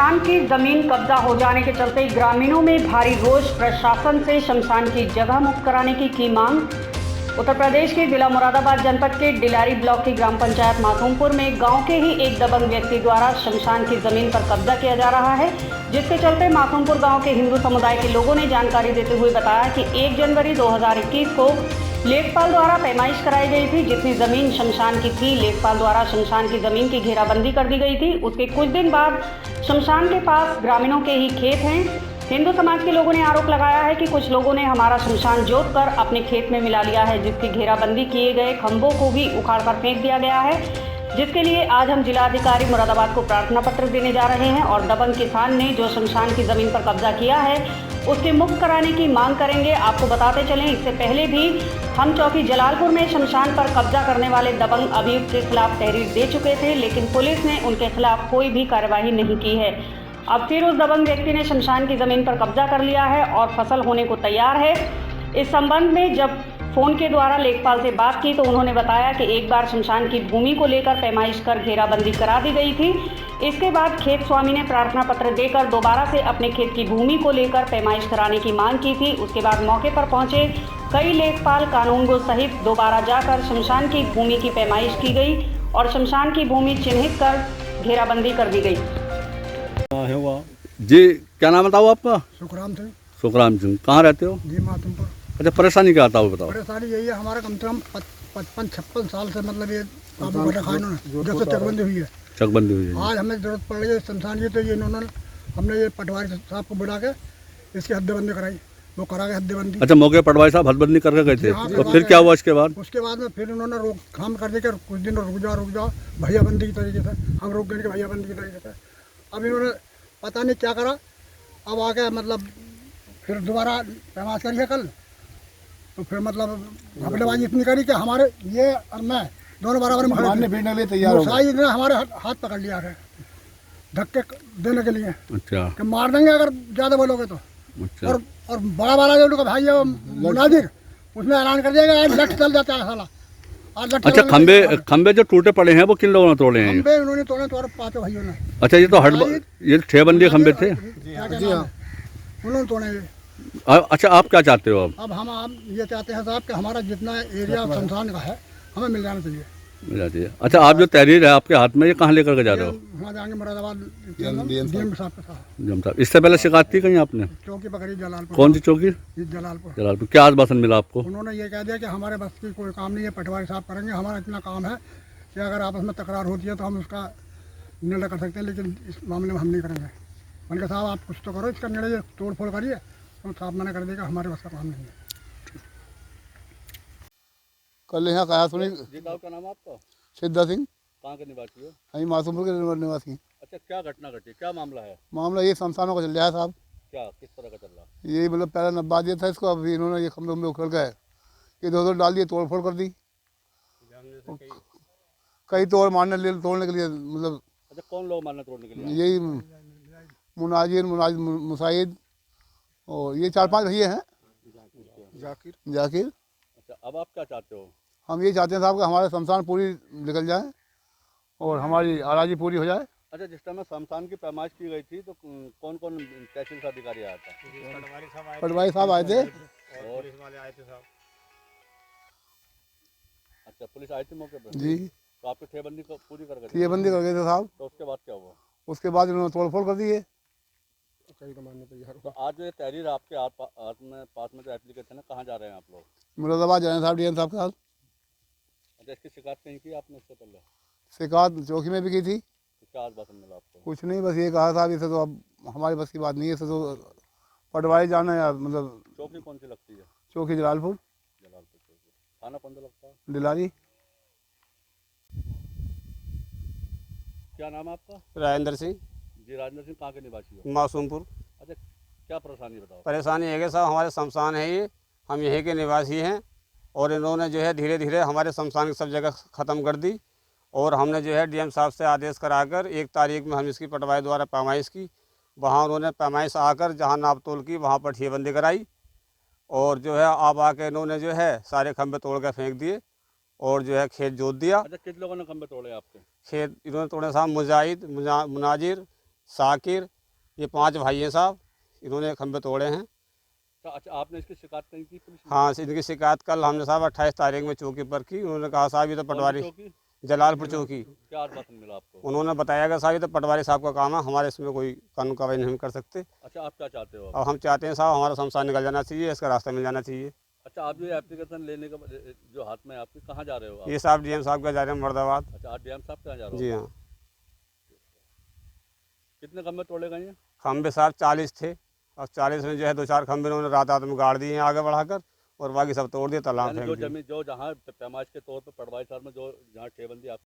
शमशान की जमीन कब्जा हो जाने के चलते ग्रामीणों में भारी रोष। प्रशासन से शमशान की जगह मुक्त कराने की मांग। उत्तर प्रदेश के जिला मुरादाबाद जनपद के डिलारी ब्लॉक की ग्राम पंचायत मासूमपुर में गांव के ही एक दबंग व्यक्ति द्वारा शमशान की जमीन पर कब्जा किया जा रहा है, जिसके चलते मासूमपुर गांव के हिंदू समुदाय के लोगों ने जानकारी देते हुए बताया कि 1 जनवरी 2021 को लेखपाल द्वारा पैमाइश कराई गई थी, जितनी जमीन शमशान की थी लेखपाल द्वारा शमशान की जमीन की घेराबंदी कर दी गई थी। उसके कुछ दिन बाद शमशान के पास ग्रामीणों के ही खेत हैं। हिंदू समाज के लोगों ने आरोप लगाया है कि कुछ लोगों ने हमारा शमशान जोत कर अपने खेत में मिला लिया है, जिसकी घेराबंदी किए गए खंभों को भी उखाड़कर फेंक दिया गया है, जिसके लिए आज हम जिलाधिकारी मुरादाबाद को प्रार्थना पत्र देने जा रहे हैं और दबंग किसान ने जो शमशान की जमीन पर कब्जा किया है उसके मुक्त कराने की मांग करेंगे। आपको बताते चलें, इससे पहले भी हम चौकी जलालपुर में शमशान पर कब्जा करने वाले दबंग अभियुक्त के खिलाफ तहरीर दे चुके थे, लेकिन पुलिस ने उनके खिलाफ कोई भी कार्रवाई नहीं की है। अब फिर उस दबंग व्यक्ति ने शमशान की जमीन पर कब्जा कर लिया है और फसल होने को तैयार है। इस संबंध में जब फोन के द्वारा लेखपाल से बात की तो उन्होंने बताया कि एक बार शमशान की भूमि को लेकर पैमाइश कर घेराबंदी करा दी गई थी। इसके बाद खेत स्वामी ने प्रार्थना पत्र देकर दोबारा से अपने खेत की भूमि को लेकर पैमाइश कराने की मांग की थी। उसके बाद मौके पर पहुंचे कई लेखपाल कानूनगो सहित दोबारा जाकर शमशान की भूमि की पैमाइश की गई और शमशान की भूमि चिन्हित कर घेराबंदी कर दी गई। जी, क्या नाम बताओ आपका? सुखराम सिंह। सुखराम सिंह, कहाँ रहते हो? जी, मासूमपुर। अच्छा, परेशानी क्या आता है वो बताओ। परेशानी यही है, हमारा कम से कम 55-56 साल से मतलब ये काबू कर रखा है इन्होंने, जब से चकबंदी हुई है। चकबंदी हुई है। आज हमें जरूरत पड़ रही है शमशान की, तो ये इन्होंने हमने ये पटवारी साहब को बुला के इसकी हद्देबंदी कराई, वो करा के हद्देबंदी। अच्छा, मौके पटवारी साहब हदबंदी करके गए थे, तो फिर क्या हुआ इसके बाद? उसके बाद में फिर उन्होंने रोकथाम कर दी कि कुछ दिन रुक जाओ भैयाबंदी की तरीके से। हम रुक गए कि भैयाबंदी की तरीके से। अब इन्होंने पता नहीं क्या करा, अब आके मतलब फिर दोबारा पैमाइश करी है कल, तो फिर मतलब घपलेबाजी इतनी करी कि हमारे ये और मैं दोनों बराबर में मारने पीटने के लिए तैयार हो गए। ने हमारे हाथ पकड़ लिया है धक्के देने के लिए। अच्छा, कि मार देंगे अगर ज़्यादा बोलोगे तो। अच्छा। और बड़ा बड़ा जो भाई है मुनाजिर, उसने ऐलान कर दिया कि आज लठ चल जाता है साला। अच्छा, खंबे जो टूटे पड़े हैं वो किन लोगों ने तोड़े हैं? खंबे उन्होंने तोड़े, तो पाँचों भाइयों ने। अच्छा, ये तो ये ठेबंदी खंबे थे? जी हाँ, उन्होंने तोड़े ये। अच्छा, आप क्या चाहते हो? अब हम ये चाहते हैं साहब कि हमारा जितना एरिया शमशान का है हमें मिल जाना चाहिए। मिल जाती है। अच्छा, आप जो तहरीर है आपके हाथ में, ये कहाँ लेकर के जा रहे हो? वहाँ जाएंगे मुरादाबाद डीएम साहब के साथ। इससे पहले शिकायत थी कहीं आपने? चौकी पकड़ी जलालपुर। कौन सी चौकी? जलालपुर। जलालपुर। क्या आश्वासन मिला आपको? उन्होंने ये कह दिया कि हमारे बस की कोई काम नहीं है, पटवारी साहब करेंगे, हमारा इतना काम है कि अगर आपस में तकरार होती है तो हम उसका निर्णय कर सकते हैं, लेकिन इस मामले में हम नहीं करेंगे। मैंने कहा साहब आप कुछ तो करो, इसका निर्णय तोड़ फोड़ करिए। तो साहब मैंने कर देगा, हमारे बस का काम नहीं है। कल यहाँ कहा सुनी। क्या नाम है आपका? सिद्धा सिंह। कहाँ के निवासी हो? हम मासूमपुर के निवासी। अच्छा, क्या घटना घटी, क्या मामला है? मामला ये शमशानों का चल रहा है साहब। क्या, किस तरह का चल रहा? ये मतलब पहले नब्बा दिया था इसको, अभी इन्होंने ये खंभे में उखड़ गए, ये दो डाल दिए, तोड़ फोड़ कर दी। कई तोड़ तोड़ने के लिए मतलब। अच्छा, कौन लोग मारने तोड़ने के लिए? यही मुनाजिर मुसाहिद और ये 4-5 भैया हैं। जाकिर। अच्छा, अब आप क्या चाहते हो? हम ये चाहते हैं साहब कि हमारे शमशान पूरी निकल जाए और हमारी आराजी पूरी हो जाए। अच्छा, जिस टाइम शमशान की पैमाइश की गई थी तो कौन कौन तहसील का अधिकारी आया था? पटवारी साहब आए थे और पुलिस वाले आए थे साहब। अच्छा, पुलिस आई थी मौके पर? जी। तो आपकी ठेबंदी को पूरी कर गए? ठेबंदी कर गए थे साहब। तो उसके बाद क्या हुआ? उसके बाद इन्होंने तोड़ फोड़ कर दिए। तो आज जो ये तहरीर आपके पास में जो एप्लीकेशन है, कहाँ जा रहे हैं आप लोग? मुरादाबाद जा रहे हैं साहब, डीएम साहब के साथ। अच्छा, इसकी शिकायत कहीं की आपने इससे पहले? शिकायत चौकी में भी की थी। तो क्या आश्वासन मिला आपको? कुछ नहीं, बस ये कहा साहब, इसे तो अब हमारे बस की बात नहीं है, इसे तो पटवारी जाना है मतलब। चौकी कौन सी लगती है? चौकी जलालपुर। जलालपुर चौकी। थाना कौन सा लगता है? डिलारी। क्या नाम है आपका? राजेंद्र सिंह। जी, राजेंद्र सिंह, कहाँ के निवासी हो? मासूमपुर। अच्छा, क्या परेशानी बताओ? परेशानी है कि साहब हमारे शमशान है ये, हम यहीं के निवासी हैं और इन्होंने जो है धीरे धीरे हमारे शमशान की सब जगह ख़त्म कर दी और हमने जो है डीएम साहब से आदेश कराकर 1 तारीख में हम इसकी पटवारी द्वारा पैमाइश की। वहाँ उन्होंने पैमाइश आकर जहाँ नाप तोल की वहाँ पर ठेबंदी कराई और जो है अब आके इन्होंने जो है सारे खंभे तोड़ कर फेंक दिए और जो है खेत जोत दिया। अच्छा, किस लोगों ने खंभे तोड़े आपके? खेत इन्होंने तोड़े साहब मुजाहिद, मुनाजिर, साकिर ये 5 भाई हैं साहब, इन्होंने खंभे तोड़े हैं। अच्छा, आपने इसकी शिकायत कहीं की पुलिस में? हाँ, इनकी शिकायत कल हमने साहब 28 तारीख में चौकी पर की। उन्होंने कहा साहब ये तो कौन सी पटवारी, चौकी? जलालपुर चौकी। क्या आश्वासन मिला आपको? उन्होंने बताया कि साहब ये तो पटवारी साहब का काम है, हमारे इसमें कोई कानून कार्रवाई नहीं कर सकते। अच्छा, आप क्या चाहते हो? अब हम चाहते हैं साहब हमारा शमशान निकल जाना चाहिए, इसका रास्ता मिल जाना चाहिए। अच्छा, आप ये एप्लीकेशन लेने का जो हाथ में है आपके, कहाँ जा रहे हो आप? ये साहब डीएम साहब का जा रहे हैं मुरादाबाद। अच्छा, आप डीएम साहब कहाँ जा रहे हो? जी हाँ, कितने खंभे तोड़े गए हैं? खंभे साहब 40 थे। अब 40 में जो है 2-4 खंभे उन्होंने रात में गाड़ दिए हैं आगे बढ़ाकर, और बाकी सब तोड़ दिए, तालाब यानी फेंक जो दिए। जमीन जो जहाँ पैमाइश के तौर पर पटवारी साहब में जो जहाँ ठेबंदी आप